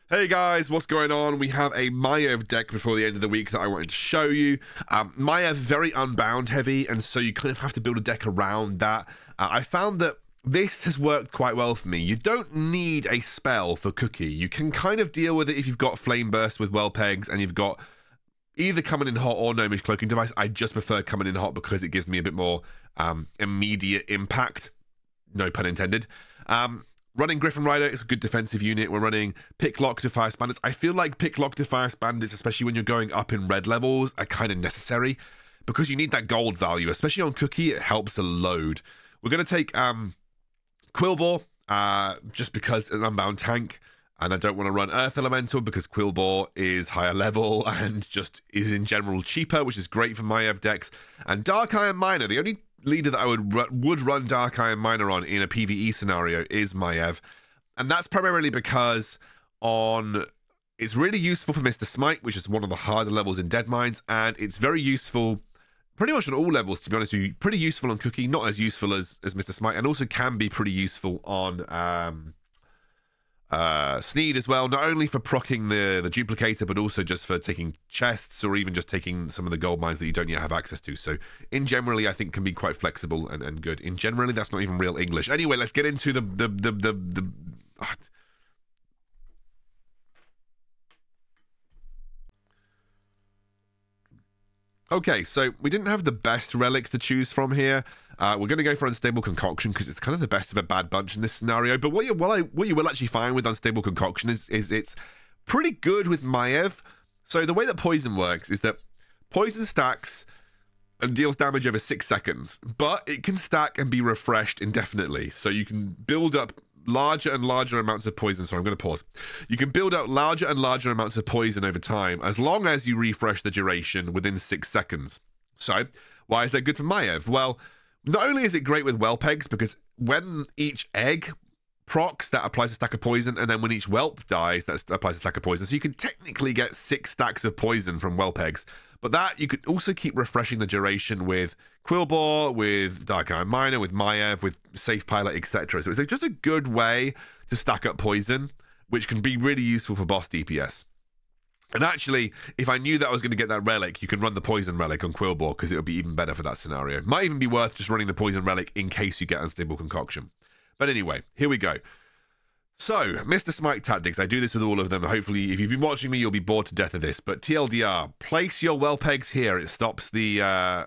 Hey guys, what's going on? We have a Maiev deck before the end of the week that I wanted to show you. Maiev, very unbound heavy, and so you kind of have to build a deck around that. I found that this has worked quite well for me. You don't need a spell for Cookie. You can kind of deal with it if you've got Flame Burst with Well Pegs and you've got either Coming in Hot or Gnomish Cloaking Device. I just prefer Coming in Hot because it gives me a bit more immediate impact. No pun intended. Running Griffin Rider is a good defensive unit. We're running Pick Lock Defiance Bandits. I feel like Pick Lock Defiance Bandits, especially when you're going up in red levels, are kind of necessary because you need that gold value, especially on Cookie. It helps a load. We're going to take Quillbore just because an unbound tank, and I don't want to run Earth Elemental because Quillbore is higher level and just is in general cheaper, which is great for Maiev decks. And Dark Iron Miner, the only leader that I would run Dark Iron Miner on in a PvE scenario is Maiev, and that's primarily because it's really useful for Mr. Smite, which is one of the harder levels in Deadmines, and it's very useful pretty much on all levels, to be honest with you. Pretty useful on Cookie, not as useful as Mr. Smite, and also can be pretty useful on Sneed as well, not only for proccing the duplicator, but also just for taking chests or even just taking some of the gold mines that you don't yet have access to. So in generally, I think can be quite flexible and good. In generally, that's not even real English. Anyway, let's get into the Okay, so we didn't have the best relics to choose from here. We're going to go for Unstable Concoction because it's kind of the best of a bad bunch in this scenario. But what you will actually find with Unstable Concoction is it's pretty good with Maiev. So the way that Poison works is that Poison stacks and deals damage over 6 seconds, but it can stack and be refreshed indefinitely. So you can build up larger and larger amounts of poison. Sorry, I'm going to pause. You can build up larger and larger amounts of poison over time as long as you refresh the duration within 6 seconds. So why is that good for Maiev? Well, not only is it great with well pegs, because when each egg procs, that applies a stack of poison, and then when each whelp dies, that applies a stack of poison. So you can technically get 6 stacks of poison from well pegs. But that, you could also keep refreshing the duration with Quillbore, with Dark Iron Miner, with Maiev, with Safe Pilot, etc. So it's just a good way to stack up poison, which can be really useful for boss DPS. And actually, if I knew that I was going to get that relic, you can run the poison relic on Quillbore because it would be even better for that scenario. Might even be worth just running the poison relic in case you get Unstable Concoction. But anyway, here we go. So, Mr. Smite tactics. I do this with all of them. Hopefully, if you've been watching me, you'll be bored to death of this. But TLDR, place your well pegs here. It stops the...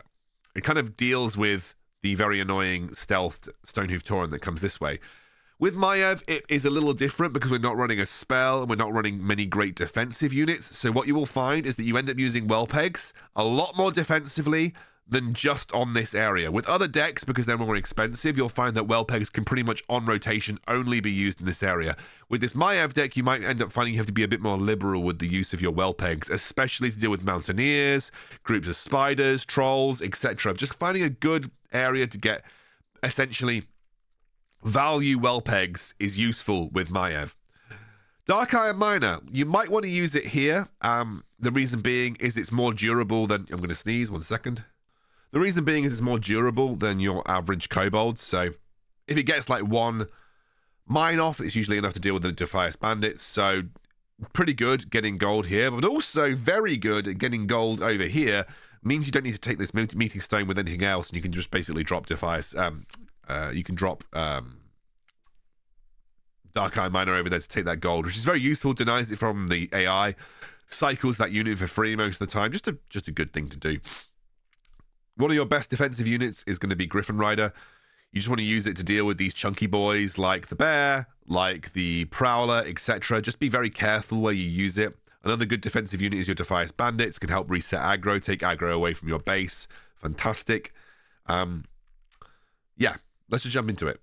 it kind of deals with the very annoying stealthed Stonehoof Torrent that comes this way. With Maiev, it is a little different because we're not running a spell and we're not running many great defensive units. So what you will find is that you end up using well pegs a lot more defensively than just on this area. With other decks, because they're more expensive, you'll find that well pegs can pretty much on rotation only be used in this area. With this Maiev deck, you might end up finding you have to be a bit more liberal with the use of your well pegs, especially to deal with mountaineers, groups of spiders, trolls, etc. Just finding a good area to get essentially value well pegs is useful with Maiev. Dark Iron Miner, you might want to use it here. The reason being is it's more durable than... I'm going to sneeze, 1 second. The reason being is it's more durable than your average kobold. So if it gets like 1 mine off, it's usually enough to deal with the Defiance Bandits. So pretty good getting gold here, but also very good at getting gold over here. Means you don't need to take this meeting stone with anything else, and you can just basically drop Defiance. You can drop Dark Iron Miner over there to take that gold, which is very useful. Denies it from the AI. Cycles that unit for free most of the time. Just a good thing to do. One of your best defensive units is going to be Griffin Rider. You just want to use it to deal with these chunky boys like the bear, like the prowler, etc. Just be very careful where you use it. Another good defensive unit is your Defiance Bandits. Can help reset aggro, take aggro away from your base. Fantastic. Yeah, let's just jump into it.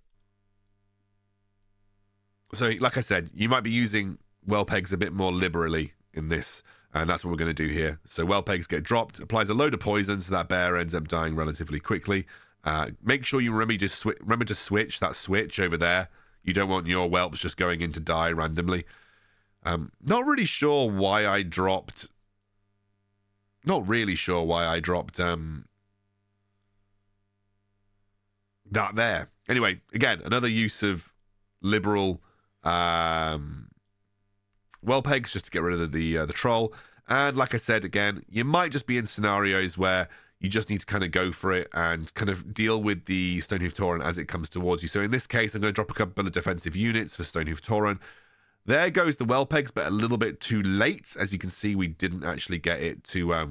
So, like I said, you might be using well pegs a bit more liberally in this. And that's what we're going to do here. So well pegs get dropped, applies a load of poison, so that bear ends up dying relatively quickly. Make sure you remember to switch that switch over there. You don't want your whelps just going in to die randomly. Not really sure why I dropped... Not really sure why I dropped that there. Anyway, again, another use of liberal... well pegs just to get rid of the troll. And like I said, again, you might just be in scenarios where you just need to kind of go for it and kind of deal with the Stonehoof Tauren as it comes towards you. So in this case, I'm going to drop a couple of defensive units for Stonehoof Tauren. There goes the well pegs, but a little bit too late. As you can see, we didn't actually get it to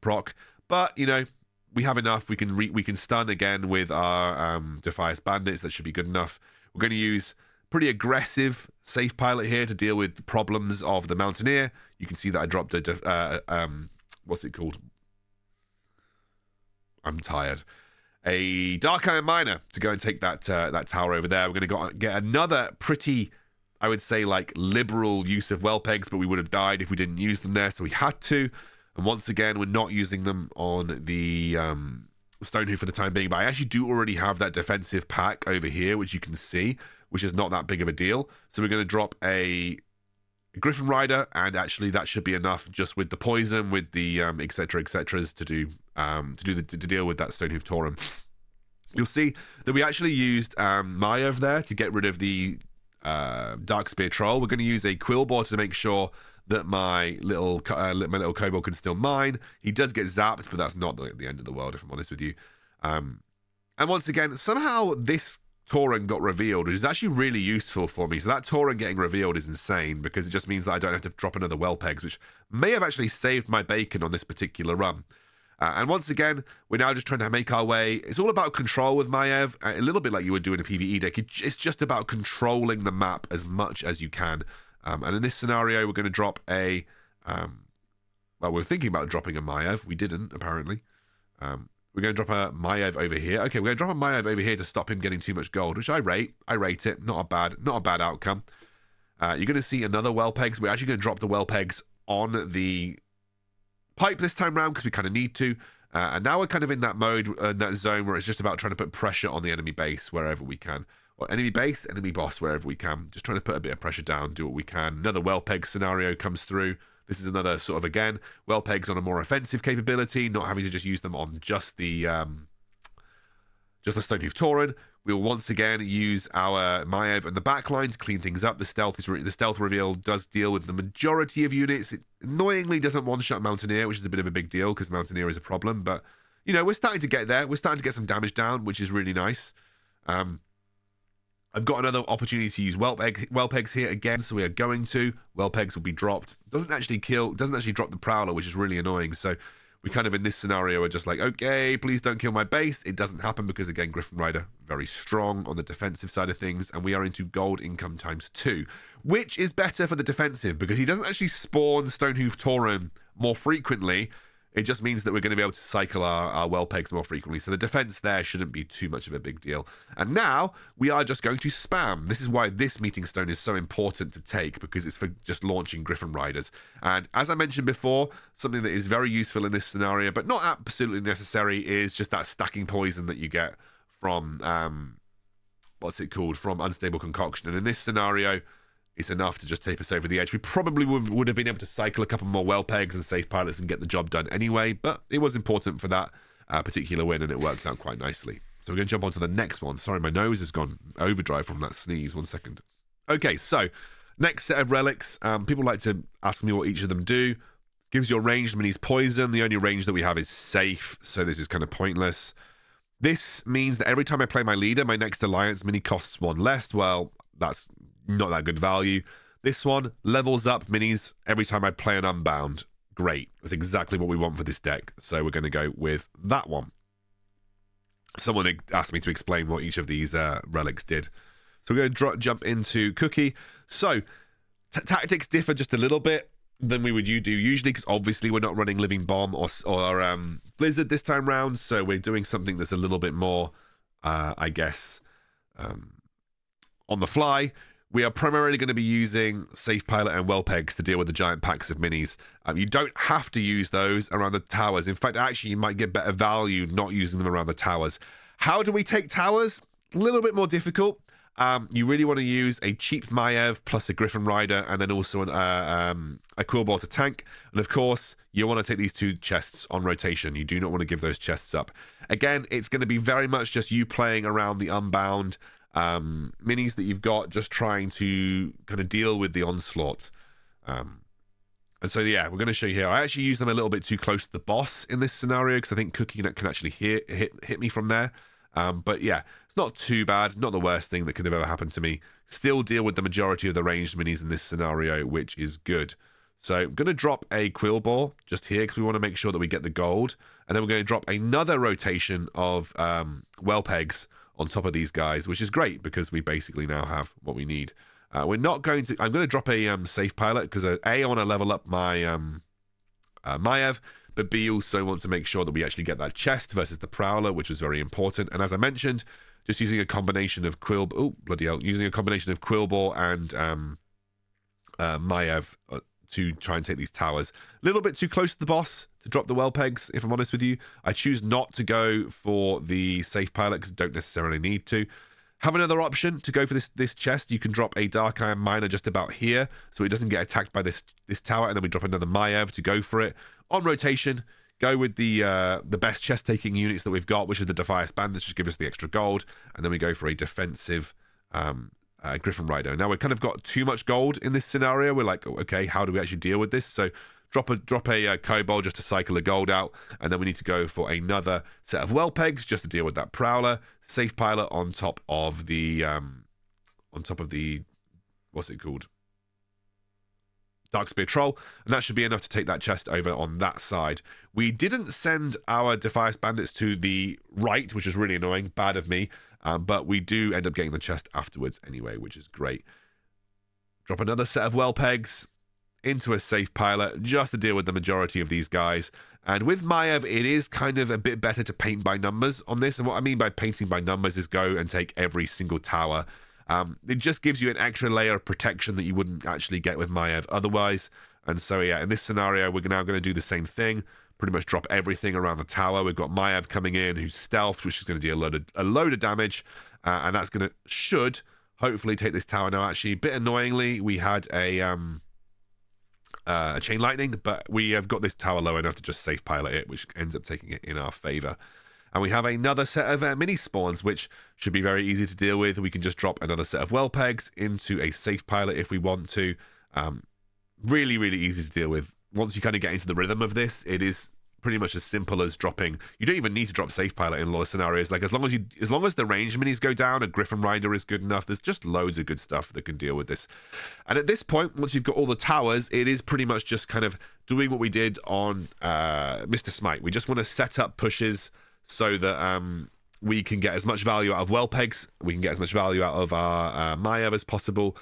proc. But, you know, we have enough. We can stun again with our Defias Bandits. That should be good enough. We're going to use pretty aggressive safe pilot here to deal with the problems of the Mountaineer. You can see that I dropped a what's it called? I'm tired. A Dark Iron Miner to go and take that that tower over there. We're going to get another pretty, I would say, like liberal use of well pegs, but we would have died if we didn't use them there, so we had to. And once again, we're not using them on the Stonehoof for the time being, but I actually do already have that defensive pack over here, which you can see, which is not that big of a deal. So we're going to drop a Griffin Rider, and actually that should be enough just with the poison, with the etc etceteras to deal with that Stonehoof Tauren. You'll see that we actually used Maiev there to get rid of the Dark Spear Troll. We're going to use a Quillboar to make sure that my little kobold can still mine. He does get zapped, but that's not the end of the world, if I'm honest with you. And once again, somehow this Tauren got revealed, which is actually really useful for me. So that Tauren getting revealed is insane, because it just means that I don't have to drop another well pegs, which may have actually saved my bacon on this particular run. And once again, we're now just trying to make our way. It's all about control with Maiev, a little bit like you would do in a PvE deck. It's just about controlling the map as much as you can. And in this scenario, we're going to drop a... well, we're thinking about dropping a Maiev. We didn't, apparently. We're going to drop a Maiev over here. Okay, we're going to drop a Maiev over here to stop him getting too much gold, which I rate. I rate it. Not a bad outcome. You're going to see another well pegs. We're actually going to drop the well pegs on the pipe this time round because we kind of need to. And now we're kind of in that mode, that zone where it's just about trying to put pressure on the enemy base wherever we can. Or enemy base, enemy boss, wherever we can. Just trying to put a bit of pressure down, do what we can. Another well peg scenario comes through. This is another sort of, again, well pegs on a more offensive capability, not having to just use them on just the Stonehoof Tauren. We will once again use our Maiev in the backline to clean things up. The stealth reveal does deal with the majority of units. It annoyingly doesn't one-shot Mountaineer, which is a bit of a big deal because Mountaineer is a problem. But, you know, we're starting to get there. We're starting to get some damage down, which is really nice. I've got another opportunity to use well pegs here again, so we are going to. Well pegs will be dropped. Doesn't actually drop the Prowler, which is really annoying. So we kind of, in this scenario, are just like, okay, please don't kill my base. It doesn't happen because, again, Griffin Rider, very strong on the defensive side of things, and we are into gold income ×2, which is better for the defensive because he doesn't actually spawn Stonehoof Tauren more frequently. It just means that we're going to be able to cycle our well pegs more frequently. So the defense there shouldn't be too much of a big deal. And now we are just going to spam. This is why this meeting stone is so important to take, because it's for just launching Griffin Riders. And as I mentioned before, something that is very useful in this scenario, but not absolutely necessary, is just that stacking poison that you get from, what's it called? From Unstable Concoction. And in this scenario, it's enough to just tape us over the edge. We probably would have been able to cycle a couple more well pegs and safe pilots and get the job done anyway, but it was important for that particular win, and it worked out quite nicely. So we're going to jump on to the next one. Sorry, my nose has gone overdrive from that sneeze. 1 second. Okay, so next set of relics. People like to ask me what each of them do. Gives your ranged minis poison. The only range that we have is safe, so this is kind of pointless. This means that every time I play my leader, my next alliance mini costs 1 less. Well, that's not that good value. This one levels up minis every time I play an Unbound. Great. That's exactly what we want for this deck. So we're going to go with that one. Someone asked me to explain what each of these relics did. So we're going to jump into Cookie. So tactics differ just a little bit than we would do usually, because obviously we're not running Living Bomb or Blizzard this time round. So we're doing something that's a little bit more, I guess, on the fly. We are primarily going to be using Safe Pilot and well pegs to deal with the giant packs of minis. You don't have to use those around the towers. In fact, actually, you might get better value not using them around the towers. How do we take towers? A little bit more difficult. You really want to use a cheap Maiev plus a Griffin Rider, and then also a Quillboar to tank. And of course, you want to take these 2 chests on rotation. You do not want to give those chests up. Again, it's going to be very much just you playing around the Unbound minis that you've got, just trying to kind of deal with the onslaught. And so, yeah, we're going to show you here. I actually use them a little bit too close to the boss in this scenario because I think Cookie can actually hit me from there. But yeah, it's not too bad. Not the worst thing that could have ever happened to me. Still deal with the majority of the ranged minis in this scenario, which is good. So I'm going to drop a Quill Ball just here because we want to make sure that we get the gold. And then we're going to drop another rotation of well pegs on top of these guys, which is great because we basically now have what we need. We're not going to... I'm going to drop a safe pilot because A, I want to level up my Maiev, but B, also want to make sure that we actually get that chest versus the Prowler, which was very important. And as I mentioned, just using a combination of Quill... Oh, bloody hell. Using a combination of Quill Ball and Maiev to try and take these towers. A little bit too close to the boss to drop the well pegs, if I'm honest with you. I choose not to go for the safe pilot because I don't necessarily need to. Have another option to go for this chest. You can drop a Dark Iron Miner just about here so it doesn't get attacked by this tower, and then we drop another Maiev to go for it. On rotation, go with the best chest-taking units that we've got, which is the Defias Bandits, which give us the extra gold, and then we go for a defensive Griffin Rider. Now, we've kind of got too much gold in this scenario. We're like, oh, okay, how do we actually deal with this? So drop a Kobold just to cycle the gold out, and then we need to go for another set of well pegs just to deal with that Prowler. Safe pilot on top of the what's it called? Darkspear Troll, and that should be enough to take that chest over on that side. We didn't send our Defias Bandits to the right, which is really annoying, bad of me, but we do end up getting the chest afterwards anyway, which is great. Drop another set of well pegs into a safe pilot just to deal with the majority of these guys. And with Maiev, it is kind of a bit better to paint by numbers on this. And what I mean by painting by numbers is go and take every single tower. It just gives you an extra layer of protection that you wouldn't actually get with Maiev otherwise. And so, yeah, in this scenario, we're now going to do the same thing. Pretty much drop everything around the tower. We've got Maiev coming in, who's stealthed, which is going to do a load of damage. And that's should hopefully take this tower. Now, actually, a bit annoyingly, we had a Chain Lightning, but we have got this tower low enough to just safe pilot it, which ends up taking it in our favor. And we have another set of mini spawns, which should be very easy to deal with. We can just drop another set of well pegs into a safe pilot if we want to. Really, really easy to deal with. Once you kind of get into the rhythm of this, it is pretty much as simple as dropping. You don't even need to drop safe pilot in a lot of scenarios. Like as long as the range minis go down, a Griffin Rider is good enough. There's just loads of good stuff that can deal with this. And at this point, once you've got all the towers, it is pretty much just kind of doing what we did on Mr. Smite. We just want to set up pushes so that we can get as much value out of well pegs. We can get as much value out of our Maiev as possible.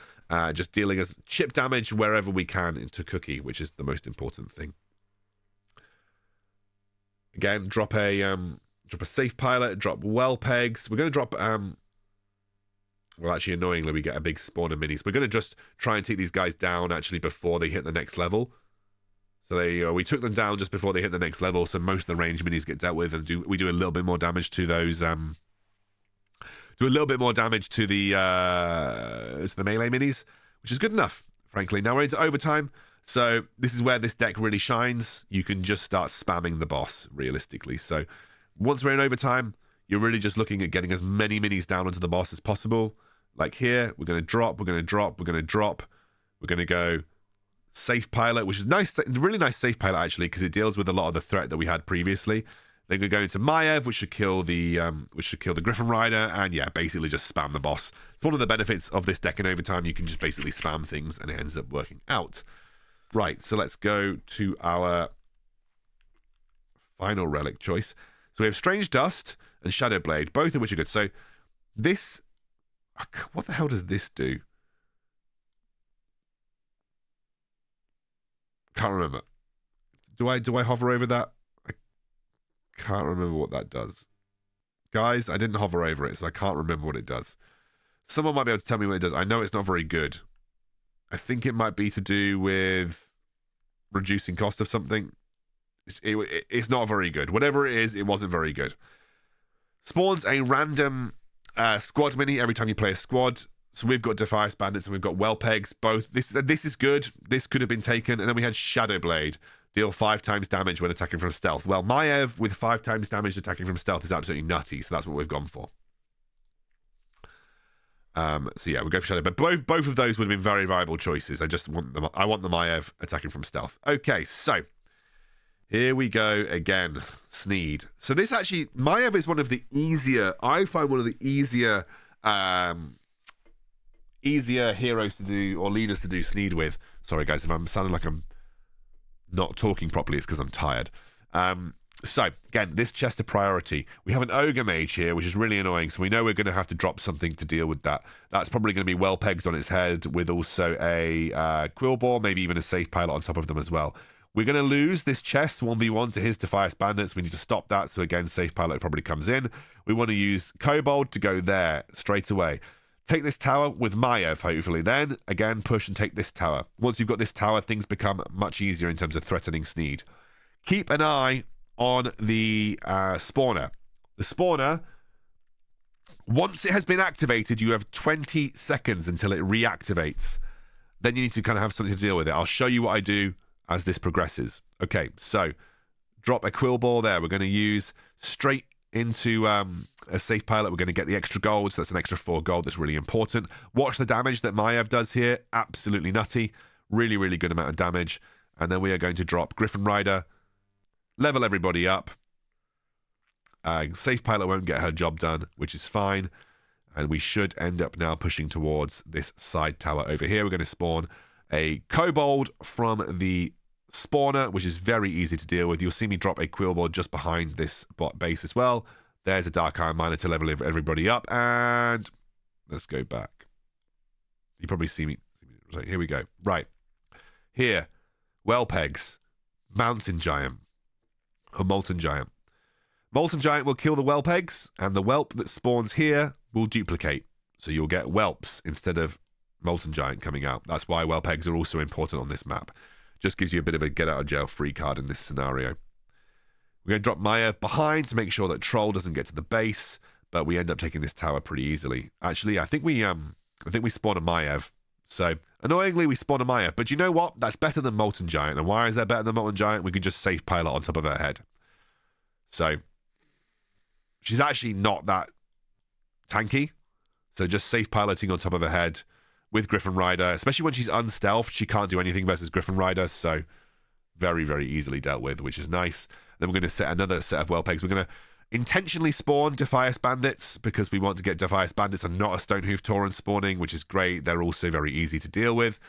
Just dealing as chip damage wherever we can into Cookie, which is the most important thing. Again, drop a safe pilot, drop well pegs. We're going to drop well, actually, annoyingly, we get a big spawn of minis. We're going to just try and take these guys down actually before they hit the next level. So we took them down just before they hit the next level. So most of the range minis get dealt with, and we do a little bit more damage to those. Do a little bit more damage to the melee minis, which is good enough, frankly. Now we're into overtime. So this is where this deck really shines. You can just start spamming the boss, realistically. So once we're in overtime, you're really just looking at getting as many minis down onto the boss as possible. Like here, we're going to drop, we're going to drop, we're going to drop. We're going to go safe pilot, which is nice, really nice safe pilot, actually, because it deals with a lot of the threat that we had previously. Then we're going to Maiev, which should kill the Griffin Rider, and yeah, basically just spam the boss. It's one of the benefits of this deck in overtime. You can just basically spam things, and it ends up working out. Right, so let's go to our final relic choice. So we have Strange Dust and Shadow Blade, both of which are good. So this, what the hell does this do? Can't remember. Do I hover over that? I can't remember what that does. Guys, I didn't hover over it, so I can't remember what it does. Someone might be able to tell me what it does. I know it's not very good. I think it might be to do with reducing cost of something. It's not very good. Whatever it is, it wasn't very good. Spawns a random squad mini every time you play a squad. So we've got Defias Bandits and we've got well pegs. Both this is good. This could have been taken. And then we had Shadow Blade. Deal 5 times damage when attacking from stealth. Well, Maiev with 5 times damage attacking from stealth is absolutely nutty. So that's what we've gone for. So yeah, we'll go for Shadow. But both of those would have been very viable choices. I want the Maiev attacking from stealth. Okay, so here we go again. Sneed. So this actually, Maiev is one of the easier, I find one of the easier heroes to do, or leaders to do Sneed with. Sorry guys, if I'm sounding like I'm not talking properly, it's because I'm tired. So again, this chest of priority. We have an ogre mage here, which is really annoying. So we know we're going to have to drop something to deal with that. That's probably going to be well pegs on its head, with also a quill ball, maybe even a safe pilot on top of them as well. We're going to lose this chest 1v1 to his Defias bandits. We need to stop that. So again, safe pilot probably comes in. We want to use Kobold to go there straight away. Take this tower with Maiev, hopefully. Then, again, push and take this tower. Once you've got this tower, things become much easier in terms of threatening Sneed. Keep an eye on the spawner. The spawner, once it has been activated, you have 20 seconds until it reactivates. Then you need to kind of have something to deal with it. I'll show you what I do as this progresses. Okay, so drop a quill ball there. We're going to use straight into a safe pilot. We're going to get the extra gold, so that's an extra 4 gold. That's really important. Watch the damage that Maiev does here. Absolutely nutty. Really, really good amount of damage. And then we are going to drop Griffin Rider, level everybody up. Safe pilot won't get her job done, which is fine. And we should end up now pushing towards this side tower over here. We're going to spawn a kobold from the spawner, which is very easy to deal with. You'll see me drop a quill board just behind this bot base as well. There's a dark iron miner to level everybody up. And let's go back. You probably see me. Here we go. Right. Here. Well pegs. Mountain giant. A molten giant. Molten giant will kill the whelp eggs, and the whelp that spawns here will duplicate. So you'll get whelps instead of molten giant coming out. That's why whelp eggs are also important on this map. Just gives you a bit of a get out of jail free card in this scenario. We're going to drop Maiev behind to make sure that Troll doesn't get to the base, but we end up taking this tower pretty easily. Actually, I think we spawn a Maiev. So annoyingly, we spawn a Maiev, but you know what? That's better than molten giant. And why is that better than molten giant? We can just safe pilot on top of her head. So she's actually not that tanky. So just safe piloting on top of her head with Griffin Rider, especially when she's unstealthed, she can't do anything versus Griffin Rider. So very, very easily dealt with, which is nice. Then we're going to set another set of well pegs. We're going to intentionally spawn Defias bandits because we want to get Defias bandits and not a Stonehoof Tauren spawning, which is great. They're also very easy to deal with.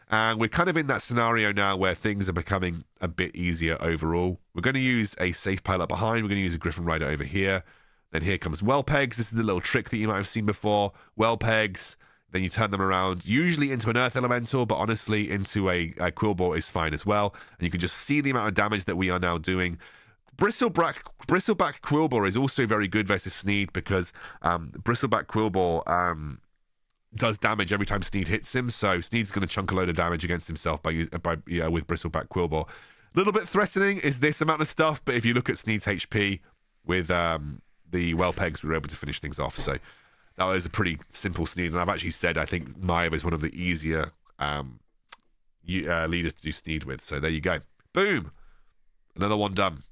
And we're kind of in that scenario now where things are becoming a bit easier overall. We're going to use a safe pilot behind. We're going to use a Griffin Rider over here. Then here comes well pegs. This is the little trick that you might have seen before. Well pegs. Then you turn them around, usually into an Earth Elemental, but honestly, into a Quillbore is fine as well. And you can just see the amount of damage that we are now doing. Bristleback Quillbore is also very good versus Sneed because Bristleback Quillbore does damage every time Sneed hits him. So Sneed's going to chunk a load of damage against himself with Bristleback Quillbore. A little bit threatening is this amount of stuff, but if you look at Sneed's HP with the well pegs, we were able to finish things off. So that was a pretty simple Sneed, and I've actually said I think Maiev is one of the easier leaders to do Sneed with. So there you go. Boom! Another one done.